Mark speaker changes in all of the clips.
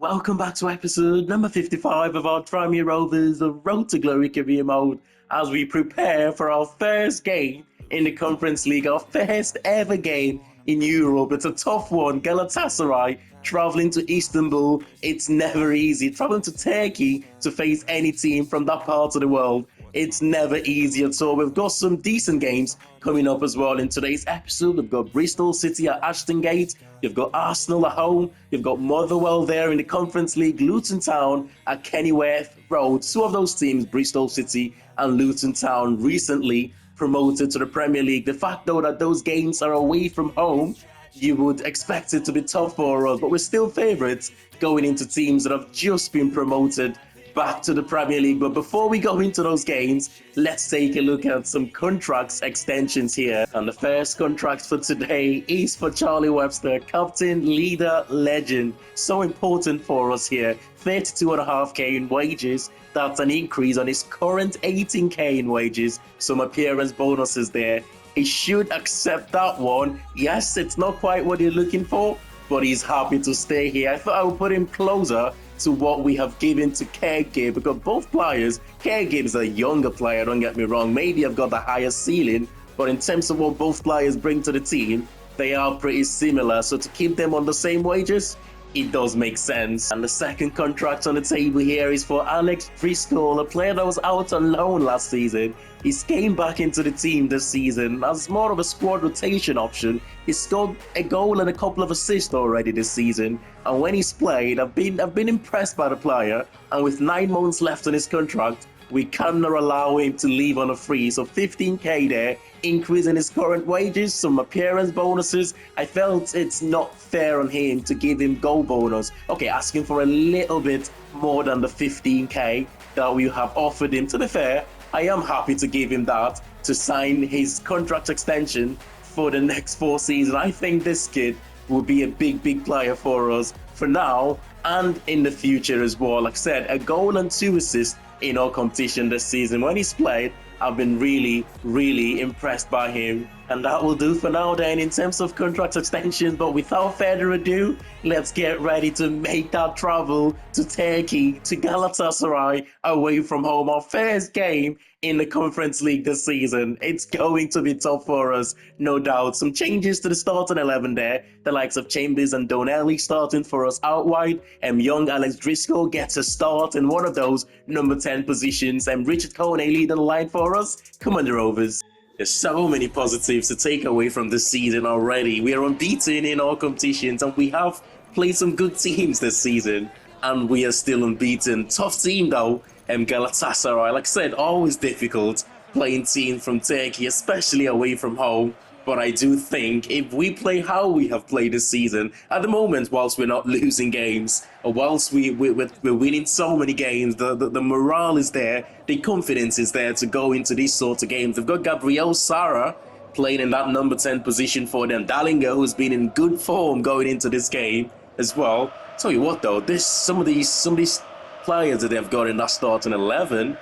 Speaker 1: Welcome back to episode number 55 of our Tranmere Rovers Road to Glory career mode as we prepare for our first game in the Conference League, our first ever game in Europe. It's a tough one. Galatasaray travelling to Istanbul. It's never easy. Travelling to Turkey to face any team from that part of the world. It's never easy at all. We've got some decent games coming up as well in today's episode. We've got Bristol City at Ashton Gate. You've got Arsenal at home. You've got Motherwell there in the Conference League. Luton Town at Kenilworth Road. Two of those teams, Bristol City and Luton Town, recently promoted to the Premier League. The fact, though, that those games are away from home, you would expect it to be tough for us. But we're still favourites going into teams that have just been promoted back to the Premier League. But before we go into those games, let's take a look at some contracts extensions here. And the first contract for today is for Charlie Webster, captain, leader, legend. So important for us here. 32.5k in wages. That's an increase on his current 18k in wages. Some appearance bonuses there. He should accept that one. Yes, it's not quite what you're looking for, but he's happy to stay here. I thought I would put him closer to what we have given to Kergib, because both players, Kergib is a younger player, don't get me wrong, maybe I've got the higher ceiling, but in terms of what both players bring to the team, they are pretty similar. So to keep them on the same wages, it does make sense. And the second contract on the table here is for Alex Driscoll, a player that was out on loan last season. He's came back into the team this season as more of a squad rotation option. He's scored a goal and a couple of assists already this season. And when he's played, I've been impressed by the player. And with 9 months left on his contract, we cannot allow him to leave on a free. So 15k there, increase in his current wages, some appearance bonuses. I felt it's not fair on him to give him goal bonus. Okay, asking for a little bit more than the 15k that we have offered him. To be fair, I am happy to give him that to sign his contract extension for the next 4 seasons. I think this kid will be a big player for us for now and in the future as well. Like I said, a goal and 2 assists in our competition this season. When he's played, I've been really impressed by him. And that will do for now then in terms of contract extensions. But without further ado, let's get ready to make that travel to Turkey, to Galatasaray, away from home. Our first game in the Conference League this season. It's going to be tough for us, no doubt. Some changes to the starting 11 there. The likes of Chambers and Donnelly starting for us out wide. Young Alex Driscoll gets a start in one of those number 10 positions. Richard Kone leading the line for us. Come on, the Rovers. There's so many positives to take away from this season already. We are unbeaten in our competitions and we have played some good teams this season. And we are still unbeaten. Tough team though. Galatasaray, like I said, always difficult playing team from Turkey, especially away from home. But I do think if we play how we have played this season, at the moment, whilst we're not losing games, or whilst we're winning so many games, the morale is there, the confidence is there to go into these sort of games. They've got Gabriel Sara playing in that number 10 position for them. Dallinger, who's been in good form going into this game as well. Tell you what though, some of these players that they've got in that starting 11,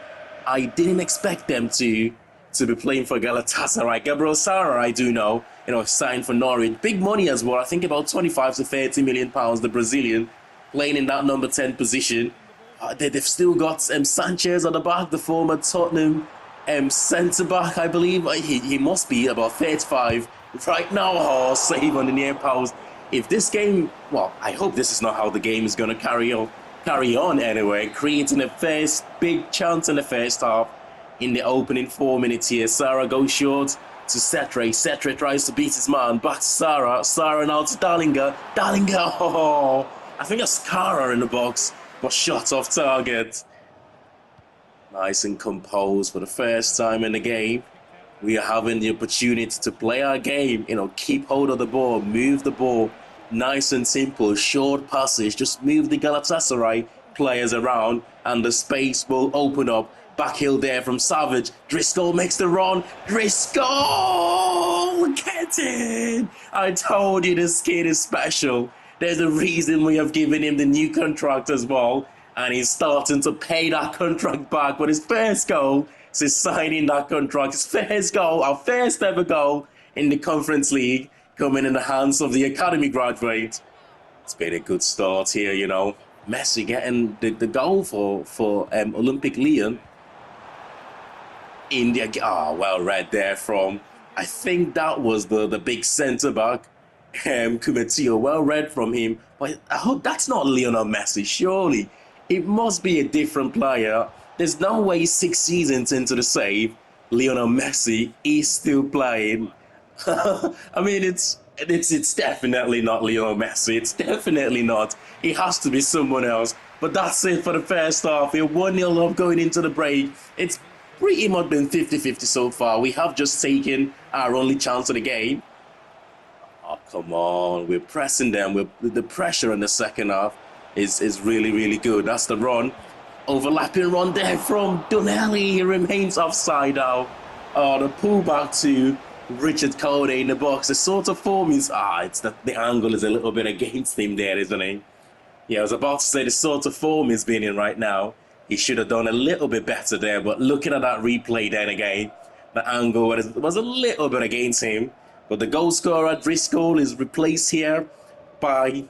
Speaker 1: I didn't expect them to be playing for Galatasaray. Gabriel Sara, I do know, signed for Norwich. Big money as well. I think about 25 to 30 million pounds, the Brazilian, playing in that number 10 position. They've still got Sanchez at the back, the former Tottenham centre-back, I believe. He must be about 35 right now. Oh, save on the near post. If this game, well, I hope this is not how the game is going to carry on anyway, creating a first big chance in the first half. In the opening 4 minutes here, Sara goes short to Setre. Setre tries to beat his man. Back to Sara. Sara now to Dallinger. Dallinger, oh, I think that's Kara in the box, but shot off target. Nice and composed for the first time in the game. We are having the opportunity to play our game, keep hold of the ball, move the ball. Nice and simple, short passes. Just move the Galatasaray players around and the space will open up. Backhill there from Savage. Driscoll makes the run. Driscoll! Get in! I told you this kid is special. There's a reason we have given him the new contract as well. And he's starting to pay that contract back. But his first goal is signing that contract. His first goal, our first ever goal in the Conference League, coming in the hands of the academy graduate. It's been a good start here, Messi getting the goal for Olympic Lyon. India, well read there from, I think that was the big centre back, Kumatio. Well read from him. But I hope that's not Lionel Messi, surely. It must be a different player. There's no way 6 seasons into the save, Lionel Messi is still playing. I mean, it's definitely not Lionel Messi. It's definitely not. It has to be someone else. But that's it for the first half. We're 1-0 up going into the break. It's pretty much been 50-50 so far. We have just taken our only chance of the game. Oh, come on. We're pressing them. The pressure in the second half is really, really good. That's the run. Overlapping run there from Donnelly. He remains offside now. The pullback to Richard Code in the box. The sort of form is, it's the angle is a little bit against him there, isn't it? Yeah, I was about to say the sort of form he's been in right now. He should have done a little bit better there, but looking at that replay then again, the angle was a little bit against him. But the goal scorer, Driscoll, is replaced here by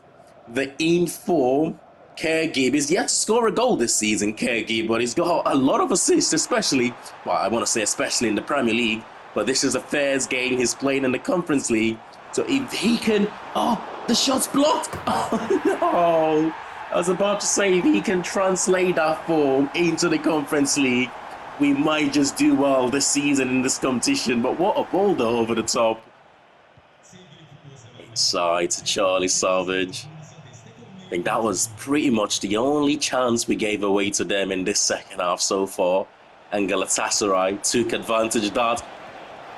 Speaker 1: the in-form Kergib. He's yet to score a goal this season, Kergib, but he's got a lot of assists, especially, well, I want to say especially in the Premier League, but this is the first game he's playing in the Conference League. So if he can, the shot's blocked. Oh, no. I was about to say, if he can translate that form into the Conference League, we might just do well this season in this competition. But what a ball though over the top. Inside to Charlie Savage. I think that was pretty much the only chance we gave away to them in this second half so far. And Galatasaray took advantage of that.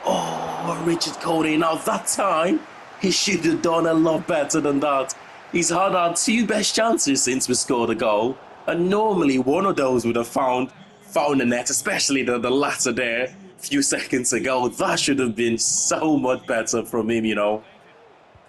Speaker 1: Oh, Richard Cody. Now that time, he should have done a lot better than that. He's had our 2 best chances since we scored a goal. And normally one of those would have found the net, especially the latter there a few seconds ago. That should have been so much better from him, you know.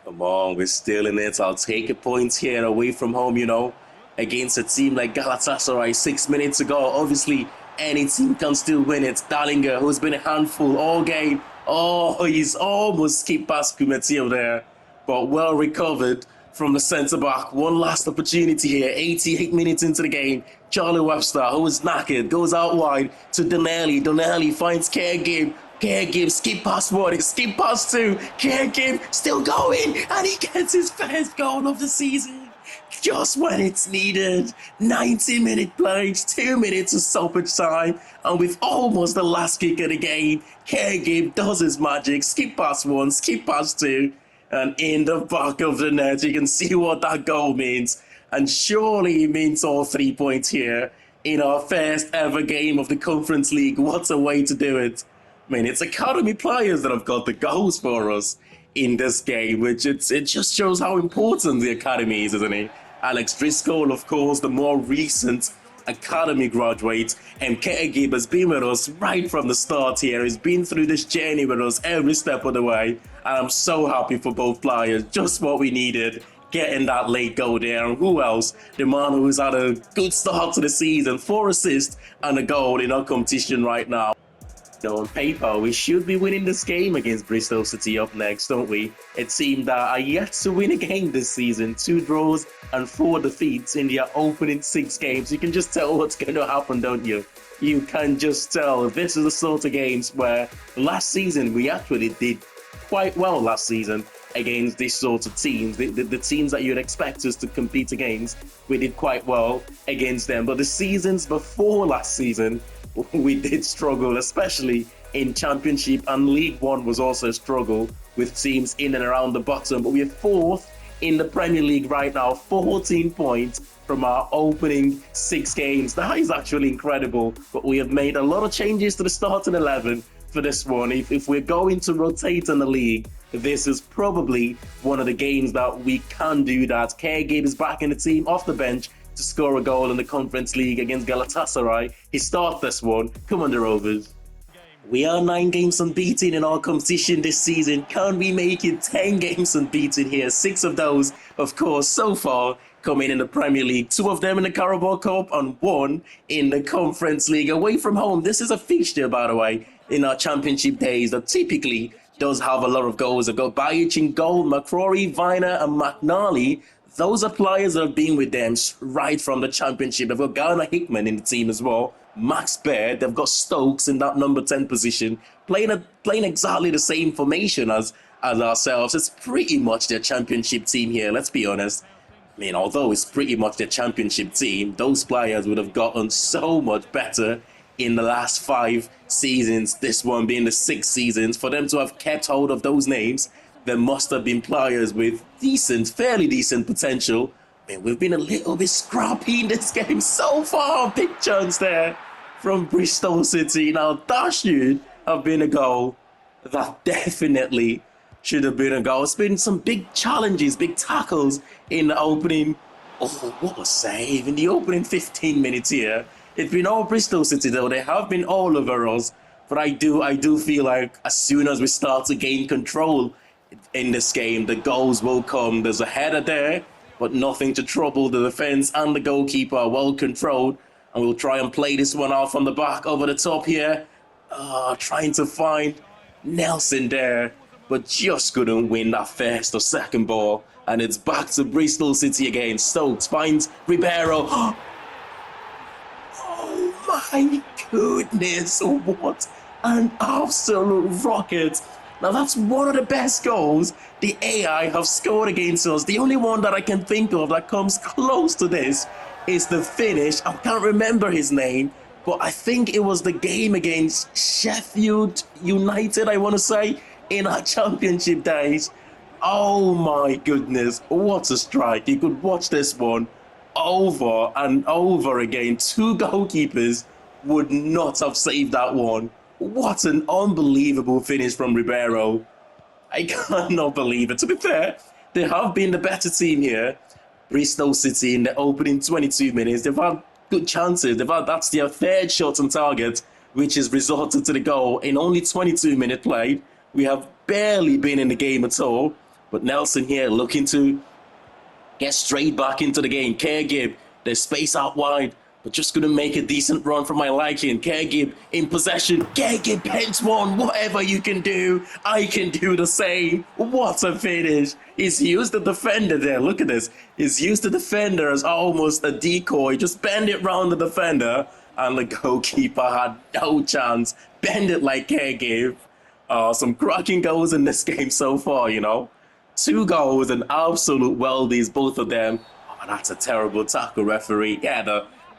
Speaker 1: Come on, we're still in it. I'll take a point here away from home, you know, against a team like Galatasaray 6 minutes ago. Obviously, any team can still win it. Dallinger, who's been a handful all game. Oh, he's almost skipped past Kumetio there, but well recovered from the centre-back. One last opportunity here, 88 minutes into the game. Charlie Webster, who is knackered, goes out wide to Donnelly. Donnelly finds Kergib. Kergib, skip past 1, skip past 2. Kergib still going, and he gets his first goal of the season. Just when it's needed. 90-minute played, 2 minutes of stoppage time, and with almost the last kick of the game, Kergib does his magic, skip past 1, skip past 2, and in the back of the net, you can see what that goal means. And surely it means all 3 points here in our first ever game of the Conference League. What a way to do it. I mean, it's academy players that have got the goals for us in this game, which it just shows how important the academy is, isn't it? Alex Driscoll, of course, the more recent academy graduate, and Kergib has been with us right from the start here. He's been through this journey with us every step of the way, and I'm so happy for both players. Just what we needed, getting that late goal there. And who else? The man who's had a good start to the season, 4 assists and a goal in our competition right now. So on paper, we should be winning this game against Bristol City up next, don't we? It seemed that are yet to win a game this season. 2 draws and 4 defeats in their opening 6 games. You can just tell what's going to happen, don't you? You can just tell. This is the sort of games where last season we actually did quite well last season against these sorts of teams. The teams that you'd expect us to compete against, we did quite well against them. But the seasons before last season, we did struggle, especially in Championship, and League One was also a struggle with teams in and around the bottom. But we're 4th in the Premier League right now, 14 points from our opening 6 games. That is actually incredible, but we have made a lot of changes to the starting 11 for this one. If we're going to rotate in the league, this is probably one of the games that we can do that. Kergib is back in the team off the bench to score a goal in the Conference League against Galatasaray. He starts this one. Come on, the Rovers. We are 9 games unbeaten in our competition this season. Can we make it 10 games unbeaten here? 6 of those, of course, so far coming in the Premier League. 2 of them in the Carabao Cup and 1 in the Conference League. Away from home, this is a fixture, by the way, in our Championship days that typically does have a lot of goals. I've got Bajic in goal, McCrory, Viner and McNally. Those are players that have been with them right from the championship. They've got Garner Hickman in the team as well, Max Baird. They've got Stokes in that number 10 position, playing exactly the same formation as ourselves. It's pretty much their championship team here, let's be honest. I mean, although it's pretty much their championship team, those players would have gotten so much better in the last 5 seasons, this one being the 6 seasons. For them to have kept hold of those names, there must have been players with fairly decent potential. I mean, we've been a little bit scrappy in this game so far. Big chance there from Bristol City. Now, that should have been a goal. That definitely should have been a goal. It's been some big challenges, big tackles in the opening. Oh, what a save in the opening 15 minutes here. It's been all Bristol City, though. They have been all over us. But I do feel like as soon as we start to gain control in this game, the goals will come. There's a header there, but nothing to trouble the defense, and the goalkeeper are well controlled. And we'll try and play this one out from the back over the top here. Trying to find Nelson there, but just couldn't win that first or second ball. And it's back to Bristol City again. Stokes finds Ribeiro. Oh my goodness, what an absolute rocket. Now that's one of the best goals the AI have scored against us. The only one that I can think of that comes close to this is the finish. I can't remember his name, but I think it was the game against Sheffield United, I want to say, in our championship days. Oh my goodness, what a strike. You could watch this one over and over again. 2 goalkeepers would not have saved that one. What an unbelievable finish from Ribeiro. I cannot believe it. To be fair, they have been the better team here. Bristol City in the opening 22 minutes. They've had good chances. That's their 3rd shot on target, which has resulted to the goal in only 22 minutes played. We have barely been in the game at all. But Nelson here looking to get straight back into the game. Kergib, there's space out wide, but just couldn't make a decent run for my liking. Kergib in possession. Kergib pens one. Whatever you can do, I can do the same. What a finish. He's used the defender there. Look at this. He's used the defender as almost a decoy. Just bend it round the defender, and the goalkeeper had no chance. Bend it like Kergib. Some cracking goals in this game so far, you know. 2 goals and absolute weldies, both of them. Oh, that's a terrible tackle, referee. Yeah,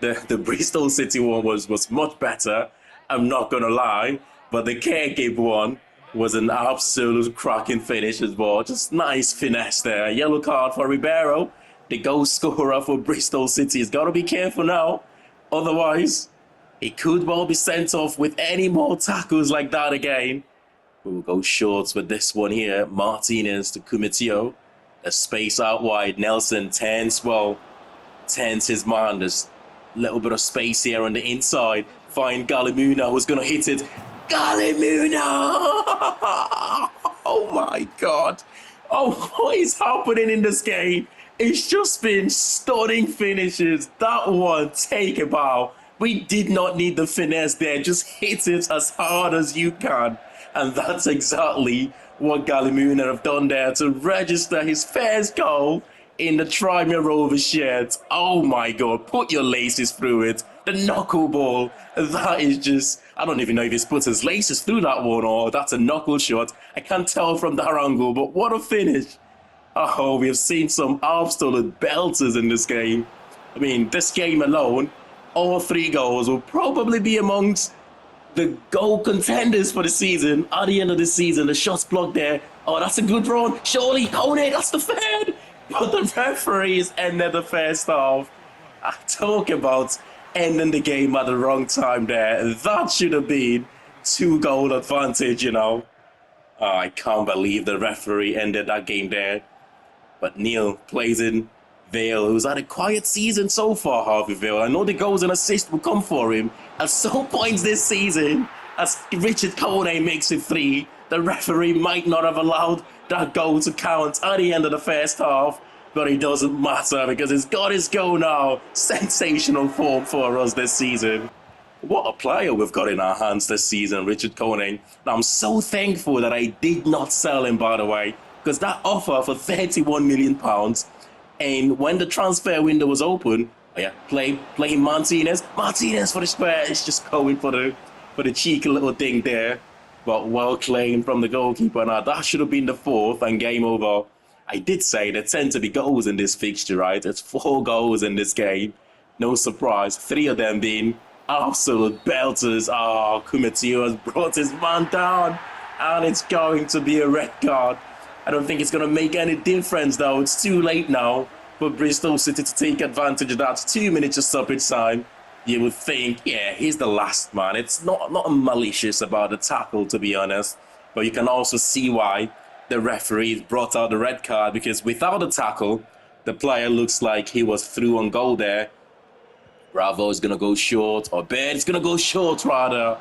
Speaker 1: the Bristol City one was much better. I'm not going to lie. But the Kergib one was an absolute cracking finish as well. Just nice finesse there. Yellow card for Ribeiro. The goal scorer for Bristol City has got to be careful now. Otherwise, he could well be sent off with any more tackles like that again. We'll go shorts with this one here. Martinez to Kumitio. A space out wide. Nelson turns his man. There's a little bit of space here on the inside. Find Galimuna, who's going to hit it. Galimuna! Oh my God. Oh, what is happening in this game? It's just been stunning finishes. That one, take a bow. We did not need the finesse there. Just hit it as hard as you can. And that's exactly what Galimuna have done there to register his first goal in the Tranmere Rovers shirt. Oh my God, put your laces through it. The knuckleball, that is just, I don't even know if he's put his laces through that one or that's a knuckle shot. I can't tell from that angle, but what a finish. Oh, we have seen some absolute belters in this game. I mean, this game alone, all 3 goals will probably be amongst the goal contenders for the season. At the end of the season, the shots blocked there. Oh, that's a good run. Surely, Kone, that's the 3rd. But the referees ended the first half. I talk about ending the game at the wrong time there. That should have been 2-goal advantage, you know. Oh, I can't believe the referee ended that game there. But Neil plays in Vale, who's had a quiet season so far, Harvey Vale. I know the goals and assists will come for him at some points this season. As Richard Kone makes it 3, the referee might not have allowed that goal to count at the end of the first half, but it doesn't matter because he's got his goal now. Sensational form for us this season. What a player we've got in our hands this season, Richard Kone. Now, I'm so thankful that I did not sell him, by the way, because that offer for £31 million And when the transfer window was open, oh yeah, playing Martinez for the square. It's just going for the cheeky little thing there, but well claimed from the goalkeeper. Now that should have been the fourth and game over. I did say there tend to be goals in this fixture, right? It's 4 goals in this game. No surprise. 3 of them being absolute belters. Oh, Kumatio has brought his man down, and it's going to be a red card. I don't think it's going to make any difference, though. It's too late now for Bristol City to take advantage of that. 2 minutes of stoppage time. You would think, yeah, he's the last man. It's not malicious about the tackle, to be honest. But you can also see why the referee brought out the red card, because without the tackle, the player looks like he was through on goal there. Bravo is going to go short, or Bird is going to go short, rather.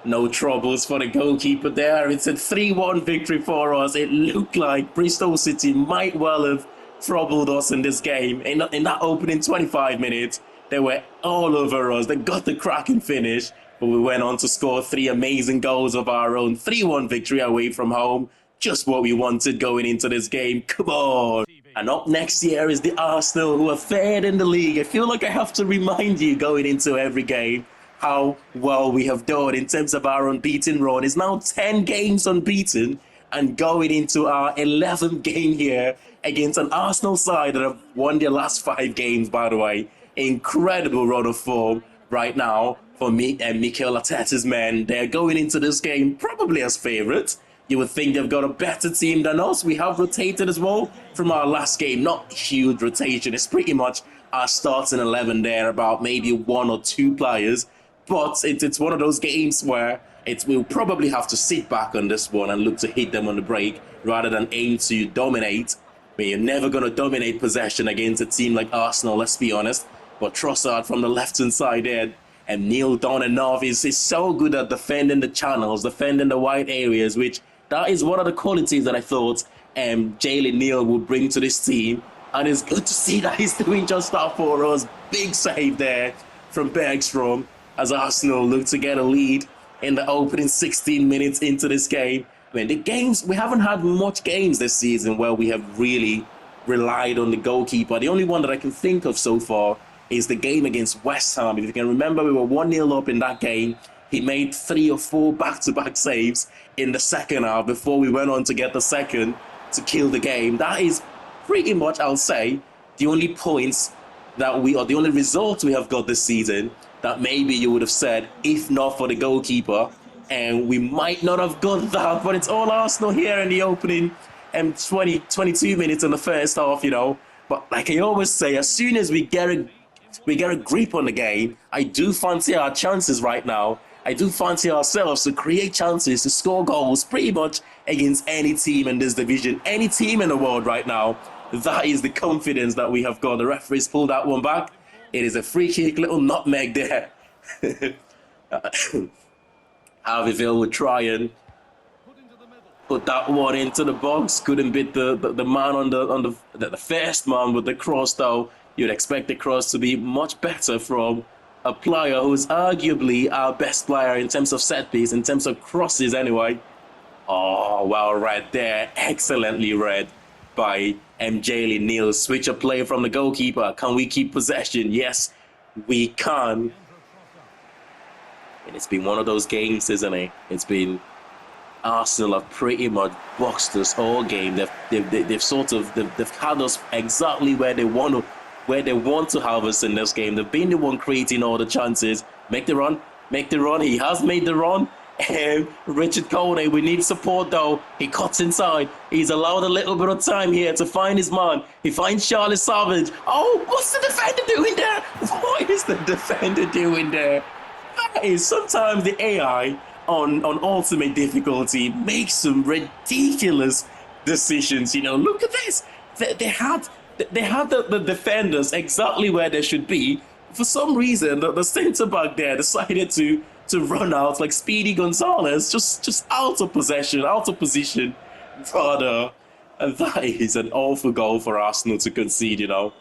Speaker 1: No troubles for the goalkeeper there. It's a 3-1 victory for us. It looked like Bristol City might well have troubled us in this game. In that opening 25 minutes, they were all over us. They got the cracking finish, but we went on to score 3 amazing goals of our own. 3-1 victory away from home. Just what we wanted going into this game. Come on. And up next year is the Arsenal, who are third in the league. I feel like I have to remind you going into every game how well we have done in terms of our unbeaten run. It's now 10 games unbeaten, and going into our 11th game here against an Arsenal side that have won their last 5 games, by the way. Incredible run of form right now for me and Mikel Arteta's men. They're going into this game probably as favourites. You would think they've got a better team than us. We have rotated as well from our last game. Not huge rotation. It's pretty much our starting 11 there, about maybe 1 or 2 players. But it's one of those games where we'll probably have to sit back on this one and look to hit them on the break rather than aim to dominate. I mean, you're never going to dominate possession against a team like Arsenal, let's be honest. But Trossard from the left-hand side there, and Neil Donenov is so good at defending the channels, defending the wide areas, which that is one of the qualities that I thought Jalen Neal would bring to this team. And it's good to see that he's doing just that for us. Big save there from Bergstrom as Arsenal look to get a lead in the opening 16 minutes into this game. I mean, the games, we haven't had much games this season where we have really relied on the goalkeeper. The only one that I can think of so far is the game against West Ham. If you can remember, we were 1-0 up in that game. He made 3 or 4 back-to-back saves in the second half before we went on to get the second to kill the game. That is pretty much, I'll say, the only points that or the only result we have got this season that maybe you would have said, if not for the goalkeeper, and we might not have got that, but it's all Arsenal here in the opening 22 minutes in the first half, you know. But like I always say, as soon as we get a grip on the game, I do fancy our chances right now. I do fancy ourselves to create chances, to score goals pretty much against any team in this division, any team in the world right now. That is the confidence that we have got. The referees pulled that one back. It is a free kick, little nutmeg there. Harveyville would try and put that one into the box. Couldn't beat the man on the first man with the cross, though. You'd expect the cross to be much better from a player who's arguably our best player in terms of set piece, in terms of crosses anyway. Oh, well read there. Excellently read by Jalen Neal. Switch a play from the goalkeeper. Can we keep possession? Yes, we can. And it's been one of those games, isn't it? It's been Arsenal have pretty much boxed us all game. They've had us exactly where they want to have us in this game. They've been the one creating all the chances. Make the run. He has made the run. Richard Kone, we need support though. He cuts inside. He's allowed a little bit of time here to find his man. He finds Charlie Savage. Oh, what's the defender doing there? What is the defender doing there? That is sometimes the AI on ultimate difficulty makes some ridiculous decisions. You know, look at this. They had the defenders exactly where they should be. For some reason, the centre back there decided to run out like Speedy Gonzalez, just out of position, rather. And that is an awful goal for Arsenal to concede, you know.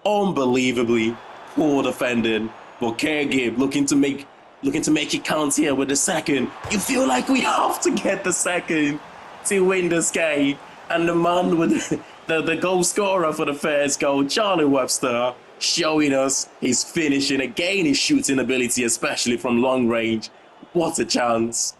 Speaker 1: Unbelievably poor defending. But Kergib looking to make it count here with the second. You feel like we have to get the second to win this game. And the man with the goal scorer for the first goal, Charlie Webster, showing us his finishing, again his shooting ability, especially from long range. What a chance.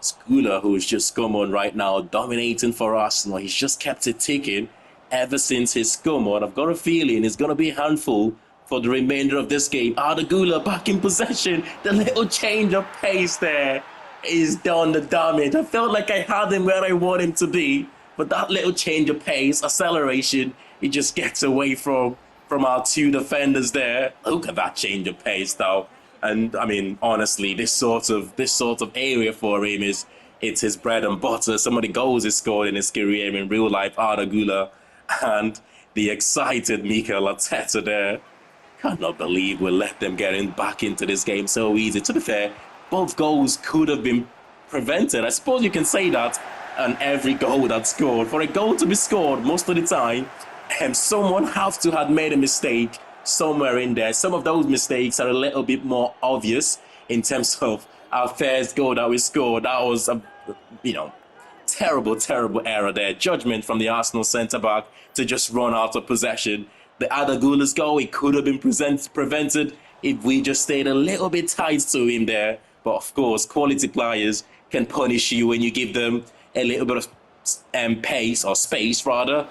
Speaker 1: Skula, who's just come on right now, dominating for Arsenal. He's just kept it ticking ever since his come on. I've got a feeling it's going to be a handful for the remainder of this game. Arda Güler back in possession. The little change of pace there is done the damage. I felt like I had him where I want him to be, but that little change of pace, acceleration, he just gets away from our two defenders there. Look at that change of pace though. And I mean, honestly, this sort of area for him it's his bread and butter. Some of the goals he scored in his career in real life, Arda Güler, and the excited Mikel Arteta there. Cannot believe we let them get back into this game so easy. To be fair, both goals could have been prevented. I suppose you can say that on every goal that's scored. For a goal to be scored most of the time, someone has to have made a mistake somewhere in there. Some of those mistakes are a little bit more obvious in terms of our first goal that we scored. That was a, terrible error there. Judgment from the Arsenal centre-back to just run out of possession. The Arda Güler's goal, it could have been prevented if we just stayed a little bit tight to him there. But of course, quality players can punish you when you give them a little bit of pace or space rather.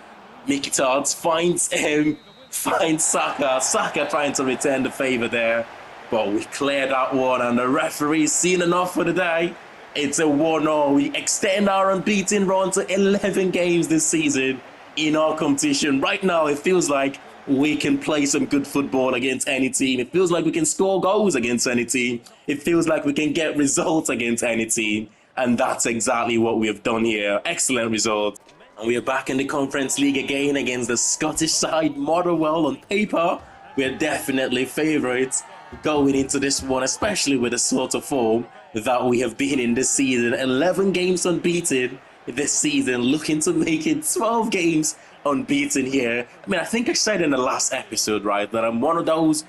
Speaker 1: Mkhitaryan finds Saka. Saka trying to return the favour there. But we cleared that one and the referee's seen enough for the day. It's a 1-0. We extend our unbeaten run to 11 games this season in our competition. Right now, it feels like we can play some good football against any team. It feels like we can score goals against any team. It feels like we can get results against any team. And that's exactly what we have done here. Excellent result. And we are back in the Conference League again against the Scottish side. Motherwell. On paper, we're definitely favourites going into this one, especially with the sort of form that we have been in this season. 11 games unbeaten this season, looking to make it 12 games unbeaten here. I mean, I think I said in the last episode, right, that I'm one of those,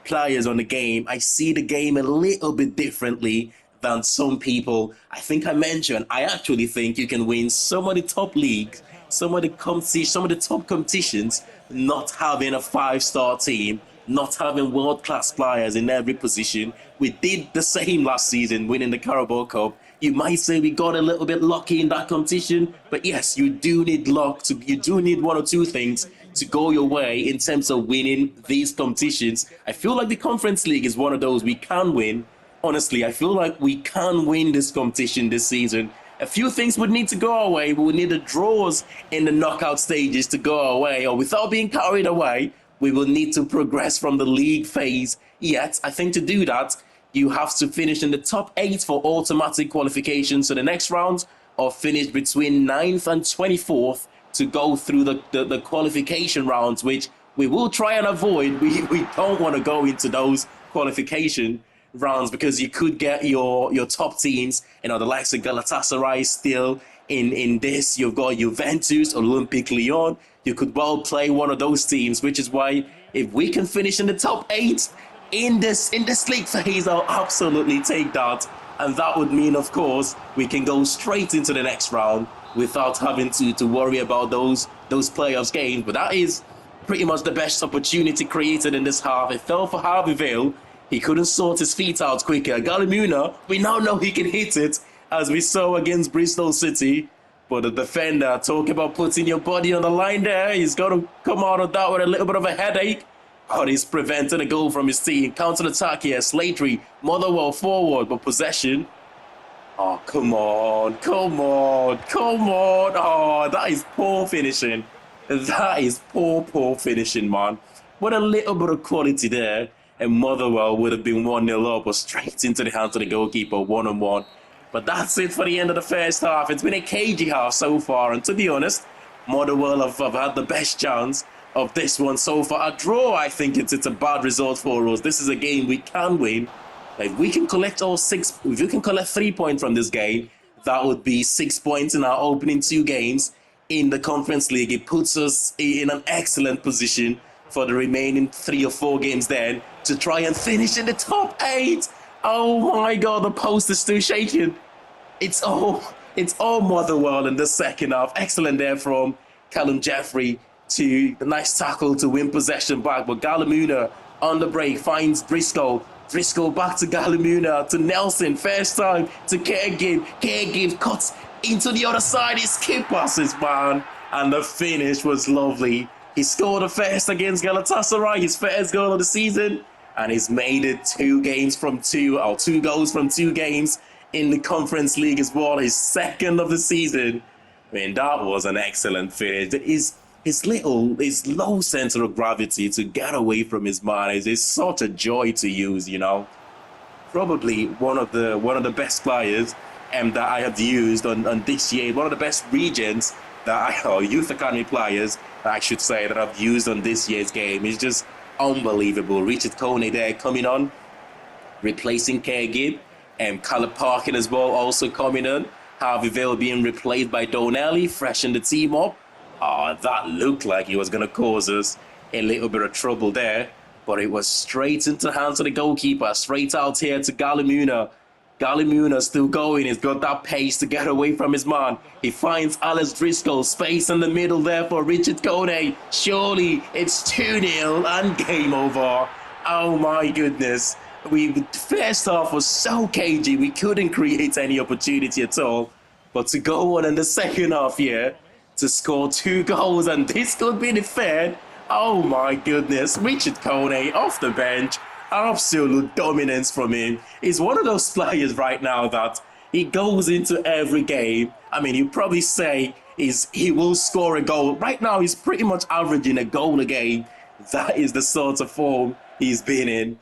Speaker 1: players on the game. I see the game a little bit differently than some people. I think I mentioned, I actually think you can win some of the top leagues, some of the top competitions, not having a 5-star team, not having world-class players in every position. We did the same last season, winning the Carabao Cup. You might say we got a little bit lucky in that competition, but yes, you do need luck. You do need one or two things to go your way in terms of winning these competitions. I feel like the Conference League is one of those we can win. Honestly, I feel like we can win this competition this season. A few things would need to go our way. We would need the draws in the knockout stages to go our way, or without being carried away, we will need to progress from the league phase. Yet, I think to do that, you have to finish in the top 8 for automatic qualifications to the next round, or finish between 9th and 24th to go through the qualification rounds, which we will try and avoid. We don't want to go into those qualification rounds because you could get your top teams, the likes of Galatasaray still in this. You've got Juventus, Olympique Lyon. You could well play one of those teams, which is why if we can finish in the top 8 in this league phase, I'll absolutely take that. And that would mean, of course, we can go straight into the next round without having to worry about those playoffs games. But that is pretty much the best opportunity created in this half. It fell for Harvey Vale. He couldn't sort his feet out quicker. Galimuna, we now know he can hit it, as we saw against Bristol City. But the defender, talk about putting your body on the line there. He's got to come out of that with a little bit of a headache. But he's preventing a goal from his team. Counter-attack here. Slattery, Motherwell forward, but possession. Oh, come on. Oh, that is poor finishing. That is poor finishing, man. What a little bit of quality there. And Motherwell would have been 1-0 up or straight into the hands of the goalkeeper, 1-on-1. But that's it for the end of the first half. It's been a cagey half so far. And to be honest, Motherwell have had the best chance of this one so far. A draw, I think it's a bad result for us. This is a game we can win. If we can collect if we can collect 3 points from this game, that would be 6 points in our opening 2 games in the Conference League. It puts us in an excellent position for the remaining 3 or 4 games then to try and finish in the top 8. Oh my God, the post is still shaking. It's all Motherwell in the second half. Excellent there from Callum Jeffrey to a nice tackle to win possession back, but Galamuna on the break finds Driscoll. Driscoll back to Galamuna, to Nelson, first time to Kergib. Kergib cuts into the other side, he skip passes, man, and the finish was lovely. He scored a first against Galatasaray, his first goal of the season, and he's made it 2 goals from 2 games in the Conference League as well, his second of the season. I mean, that was an excellent finish. His low center of gravity to get away from his man is such a joy to use, you know. Probably one of the best players that I have used on this year, one of the best regions or youth academy players, I should say, that I've used on this year's game. It's just unbelievable. Richard Kone there coming on, replacing Kergib, and Caleb Parkin as well also coming on. Harvey Vale being replaced by Donnelly, freshen the team up. That looked like he was going to cause us a little bit of trouble there, but it was straight into the hands of the goalkeeper, straight out here to Galamuna. Galimuna still going. He's got that pace to get away from his man. He finds Alex Driscoll. Space in the middle there for Richard Kone. Surely it's 2-0 and game over. Oh my goodness. First half was so cagey. We couldn't create any opportunity at all. But to go on in the second half here, to score 2 goals, and this could be the third. Oh my goodness. Richard Kone off the bench. Absolute dominance from him. He's one of those players right now that he goes into every game. I mean, you probably say he will score a goal. Right now, he's pretty much averaging a goal a game. That is the sort of form he's been in.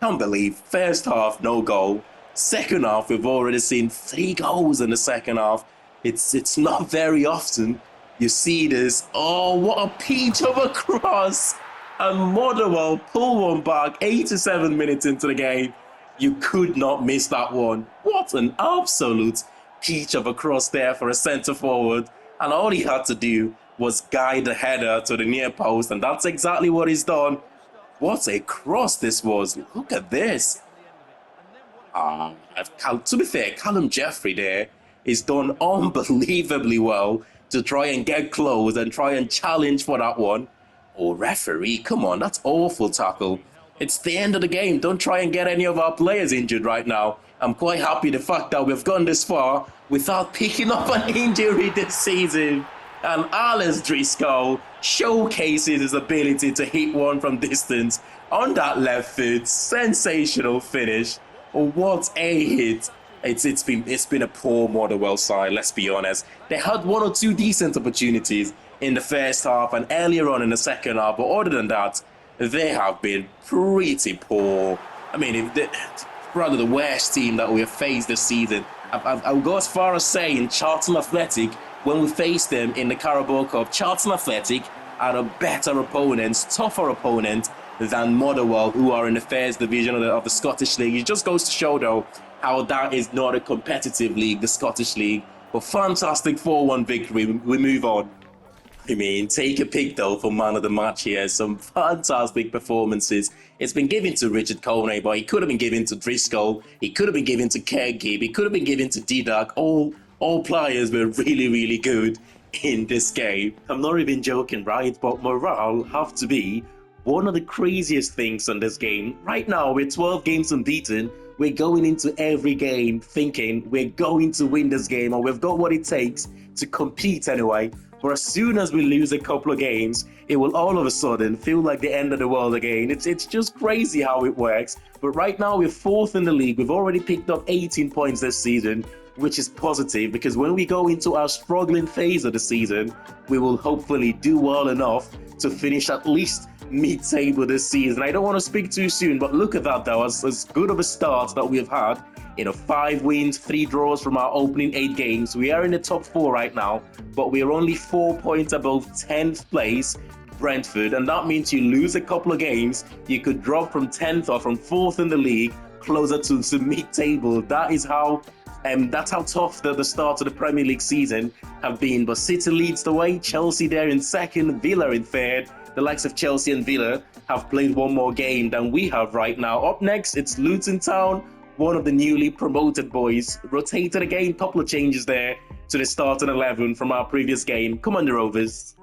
Speaker 1: Can't believe. First half, no goal. Second half, we've already seen 3 goals in the second half. It's not very often you see this. Oh, what a peach of a cross. And Motherwell pull one back 87 minutes into the game. You could not miss that one. What an absolute peach of a cross there for a centre forward. And all he had to do was guide the header to the near post, and that's exactly what he's done. What a cross this was. Look at this. To be fair, Callum Jeffrey there is done unbelievably well to try and get close and try and challenge for that one. Oh, referee, come on, that's awful tackle. It's the end of the game. Don't try and get any of our players injured right now. I'm quite happy the fact that we've gone this far without picking up an injury this season. And Alex Driscoll showcases his ability to hit one from distance on that left foot. Sensational finish. Oh, what a hit. It's been a poor Motherwell side, let's be honest. They had 1 or 2 decent opportunities in the first half and earlier on in the second half, but other than that, they have been pretty poor. I mean, rather the worst team that we have faced this season. I'll go as far as saying Charlton Athletic, when we faced them in the Carabao Cup, Charlton Athletic are a better opponent, tougher opponent than Motherwell, who are in the first division of the Scottish League. It just goes to show, though, how that is not a competitive league, the Scottish League. But fantastic 4-1 victory. We move on. I mean, take a pick, though, for man of the match here. Some fantastic performances. It's been given to Richard Kone, but he could have been given to Driscoll. He could have been given to Kergib. He could have been given to Didac. All players were really, really good in this game. I'm not even joking, right? But morale have to be one of the craziest things on this game. Right now, we're 12 games unbeaten. We're going into every game thinking we're going to win this game, or we've got what it takes to compete anyway. But as soon as we lose a couple of games, it will all of a sudden feel like the end of the world again. It's just crazy how it works. But right now, we're 4th in the league. We've already picked up 18 points this season, which is positive, because when we go into our struggling phase of the season, we will hopefully do well enough to finish at least mid-table this season. I don't want to speak too soon, but look at that, though. As good of a start that we've had. 5 wins, 3 draws from our opening 8 games. We are in the top 4 right now, but we're only 4 points above 10th place, Brentford, and that means you lose a couple of games, you could drop from 10th or from 4th in the league closer to mid-table. That's how tough the start of the Premier League season have been. But City leads the way, Chelsea there in 2nd, Villa in 3rd. The likes of Chelsea and Villa have played 1 more game than we have right now. Up next, it's Luton Town, one of the newly promoted boys. Rotated again, couple of changes there. to the starting 11 from our previous game. Come on, the Rovers.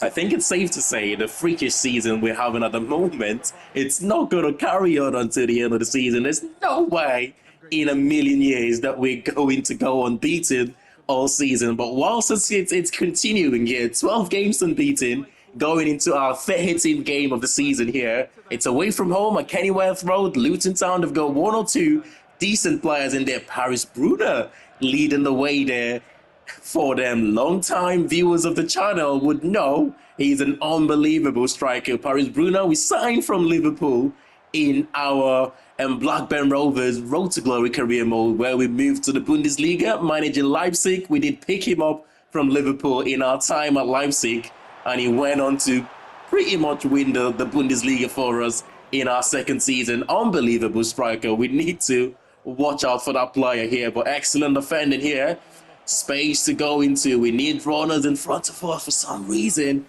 Speaker 1: I think it's safe to say the freakish season we're having at the moment, it's not going to carry on until the end of the season. There's no way in a million years that we're going to go unbeaten all season. But whilst it's continuing here, 12 games unbeaten, going into our 13th game of the season here. It's away from home at Kenilworth Road. Luton Town have got one or two decent players in there. Paris Brunner leading the way there for them. Long-time viewers of the channel would know he's an unbelievable striker. Paris Brunner, we signed from Liverpool in our Blackburn Rovers Road to Glory career mode, where we moved to the Bundesliga, managing Leipzig. We did pick him up from Liverpool in our time at Leipzig, and he went on to pretty much win the Bundesliga for us in our second season. Unbelievable striker. We need to watch out for that player here, but excellent defending here. Space to go into. We need runners in front of us. For some reason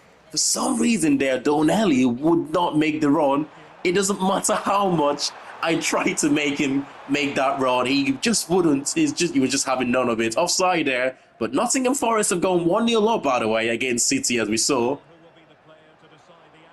Speaker 1: there, Donnelly would not make the run. It doesn't matter how much I tried to make him make that run. He just wouldn't. He was just having none of it. Offside there. But Nottingham Forest have gone 1-0 up, by the way, against City, as we saw.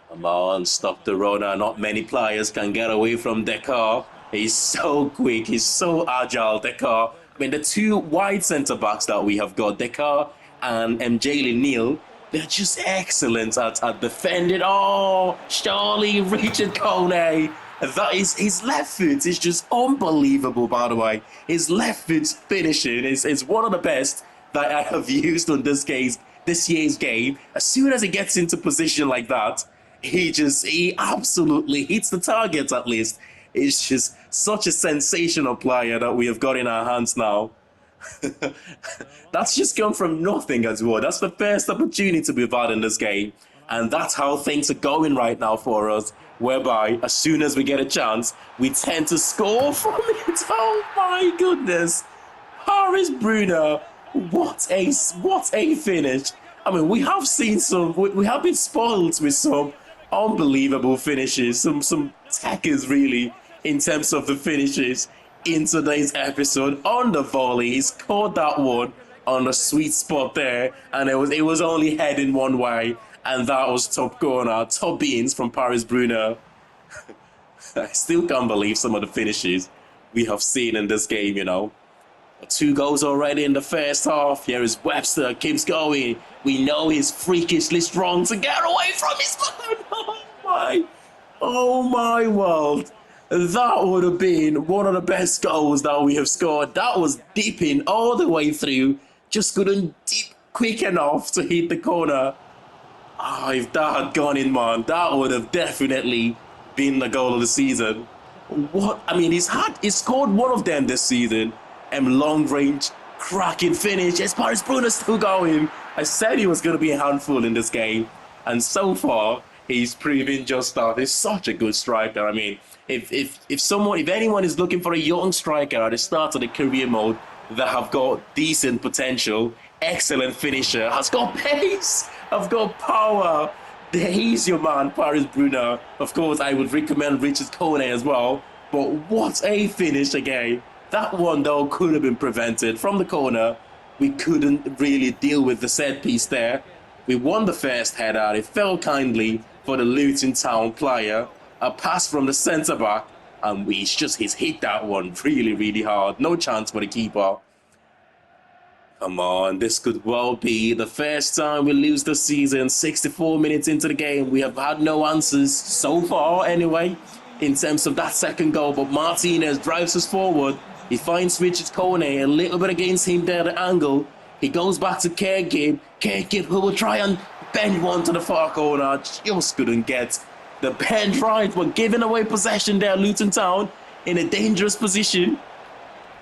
Speaker 1: Come on, stop the runner. Not many players can get away from Dekar. He's so quick. He's so agile, Dekar. I mean, the two wide centre-backs that we have got, Dekar and Jalen Neal, they're just excellent at defending. Oh, Charlie, Richard Kone. That is, his left foot is just unbelievable, by the way. His left foot finishing is one of the best that I have used on this year's game. As soon as he gets into position like that, he absolutely hits the target at least. It's just such a sensational player that we have got in our hands now. That's just come from nothing as well. That's the first opportunity we've had in this game. And that's how things are going right now for us, whereby as soon as we get a chance, we tend to score from it. Oh my goodness. Paris Brunner, what a finish. I mean, we have seen we have been spoiled with some unbelievable finishes, some tackers really, in terms of the finishes in today's episode. On the volley, he scored that one on the sweet spot there, and it was only heading one way, and that was top corner, top beans from Paris Brunner. I still can't believe some of the finishes we have seen in this game, you know. 2 goals already in the first half. Here is Webster, keeps going. We know he's freakishly strong to get away from his man. Oh my world. That would have been one of the best goals that we have scored. That was dipping all the way through. Just couldn't dip quick enough to hit the corner. Oh, if that had gone in, man, that would have definitely been the goal of the season. What? I mean, he's scored one of them this season. Long range, cracking finish. As Paris Brunner still going. I said he was going to be a handful in this game, and so far he's proven just that. He's such a good striker. I mean, if anyone is looking for a young striker at the start of the career mode that have got decent potential, excellent finisher, has got pace, have got power, he's your man, Paris Brunner. Of course, I would recommend Richard Kone as well. But what a finish again. That one, though, could have been prevented. From the corner, we couldn't really deal with the set piece there. We won the first header. It fell kindly for the Luton Town player. A pass from the centre-back, and he's hit that one really, really hard. No chance for the keeper. Come on, this could well be the first time we lose this season. 64 minutes into the game, we have had no answers so far anyway, in terms of that second goal. But Martinez drives us forward. He finds Richard Kone, a little bit against him there, the angle. He goes back to Kergib. Kergib, who will try and bend one to the far corner. Just couldn't get the bend right. We're giving away possession there, Luton Town, in a dangerous position.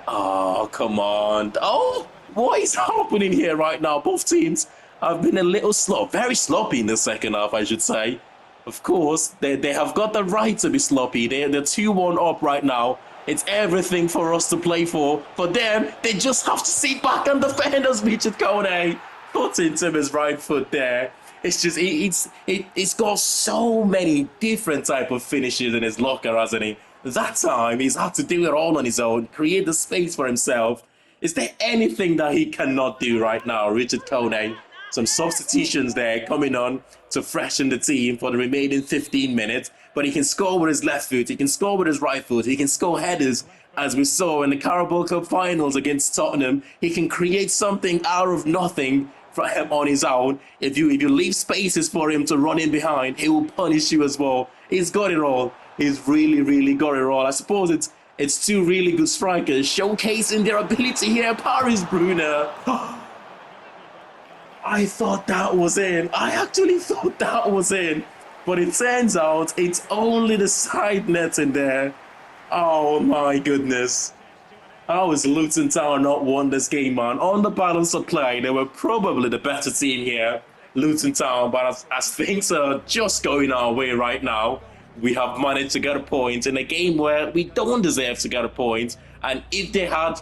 Speaker 1: Oh, come on. Oh, what is happening here right now? Both teams have been a little very sloppy in the second half, I should say. Of course, they have got the right to be sloppy. They're 2-1 up right now. It's everything for us to play for. For them, they just have to sit back and defend us. Richard Kone put into his right foot there. It's just, it's got so many different type of finishes in his locker, hasn't he? That time, he's had to do it all on his own, create the space for himself. Is there anything that he cannot do right now, Richard Kone? Some substitutions there coming on to freshen the team for the remaining 15 minutes. But he can score with his left foot, he can score with his right foot, he can score headers, as we saw in the Carabao Cup finals against Tottenham. He can create something out of nothing for him on his own. If you leave spaces for him to run in behind, he will punish you as well. He's got it all. He's really got it all. I suppose it's two really good strikers showcasing their ability here. Paris Brunner. I thought that was in. I actually thought that was in. But it turns out it's only the side net in there. Oh my goodness. How is Luton Town not won this game, man? On the balance of play, they were probably the better team here, Luton Town. But as things are just going our way right now, we have managed to get a point in a game where we don't deserve to get a point. And if they had,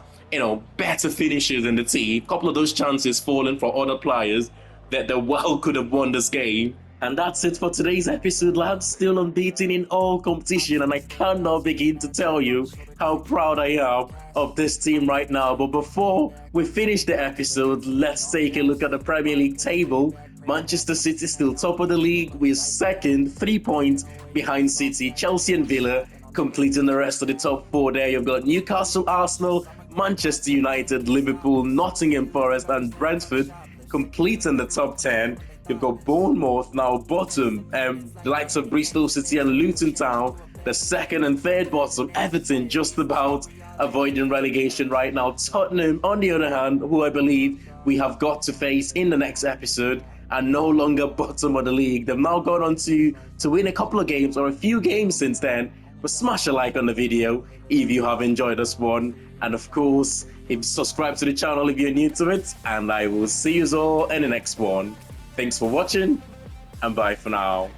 Speaker 1: better finishes in the team, a couple of those chances falling for other players, that they well could have won this game. And that's it for today's episode, lads. Still unbeaten in all competition, and I cannot begin to tell you how proud I am of this team right now. But before we finish the episode, let's take a look at the Premier League table. Manchester City still top of the league with second, 3 points behind City. Chelsea and Villa completing the rest of the top four there. You've got Newcastle, Arsenal, Manchester United, Liverpool, Nottingham Forest and Brentford completing the top 10. You've got Bournemouth now bottom, the likes of Bristol City and Luton Town, the second and third bottom. Everton just about avoiding relegation right now. Tottenham, on the other hand, who I believe we have got to face in the next episode, are no longer bottom of the league. They've now gone on to win a couple of games or a few games since then. But smash a like on the video if you have enjoyed this one. And of course, subscribe to the channel if you're new to it. And I will see you all in the next one. Thanks for watching, and bye for now.